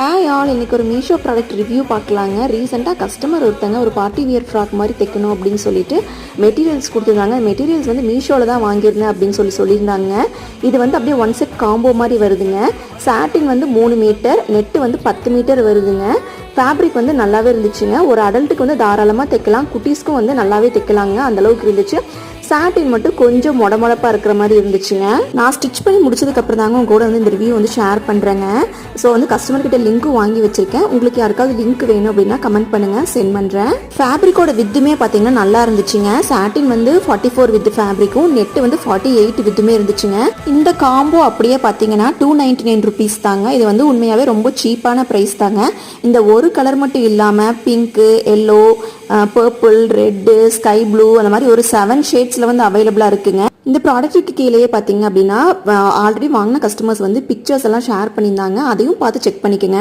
All இன்னைக்கு ஒரு Meesho product review பார்க்கலாங்க. ரீசெண்டாக கஸ்டமர் ஒருத்தங்க ஒரு பார்ட்டி வியர் ஃப்ராக் மாதிரி தைக்கணும் அப்படின்னு சொல்லிட்டு மெட்டீரியல்ஸ் கொடுத்துருந்தாங்க. மெட்டீரியல்ஸ் வந்து மீஷோவில் தான் வாங்கியிருந்தேன் அப்படின்னு சொல்லியிருந்தாங்க. இது வந்து அப்படியே ஒன் செட் காம்போ மாதிரி வருதுங்க. சாட்டின் வந்து 3 மீட்டர், நெட்டு வந்து 10 மீட்டர் வருதுங்க. ஃபேப்ரிக் வந்து நல்லாவே இருந்துச்சுங்க. ஒரு அடல்ட்டுக்கு வந்து தாராளமாக தைக்கலாம், குட்டீஸ்க்கும் வந்து நல்லாவே தைக்கலாங்க, அந்தளவுக்கு இருந்துச்சு. சாட்டின் மட்டும் கொஞ்சம் மொடமொடப்பாக இருக்கிற மாதிரி இருந்துச்சுங்க. நான் ஸ்டிச் பண்ணி முடிச்சதுக்கப்புறம் தாங்க உங்க கூட வந்து இந்த ரிவ்யூ வந்து ஷேர் பண்ணுறேங்க. ஸோ வந்து கஸ்டமர்கிட்ட லிங்க்கும் வாங்கி வச்சிருக்கேன். உங்களுக்கு யாருக்காவது லிங்க் வேணும் அப்படின்னா கமெண்ட் பண்ணுங்கள், சென்ட் பண்ணுறேன். ஃபேப்ரிக்கோட வித்துமே பார்த்தீங்கன்னா நல்லா இருந்துச்சுங்க. சாட்டின் வந்து 44 வித் ஃபேப்ரிக்கும், நெட்டு வந்து 48 வித்துமே இருந்துச்சுங்க. இந்த காம்போ அப்படியே பார்த்தீங்கன்னா 299 ருபீஸ் தாங்க. இது வந்து உண்மையாகவே ரொம்ப சீப்பான ப்ரைஸ் தாங்க. இந்த ஒரு கலர் மட்டும் இல்லாமல் pink, yellow, purple, red, sky blue அந்த மாதிரி ஒரு 7 ஷேட்ஸில் வந்து அவைலபிளாக இருக்குங்க. இந்த ப்ராடக்ட்டுக்கு கீழேயே பார்த்தீங்க அப்படின்னா ஆல்ரெடி வாங்கின கஸ்டமர்ஸ் வந்து பிக்சர்ஸ் எல்லாம் ஷேர் பண்ணியிருந்தாங்க. அதையும் பார்த்து செக் பண்ணிக்கோங்க.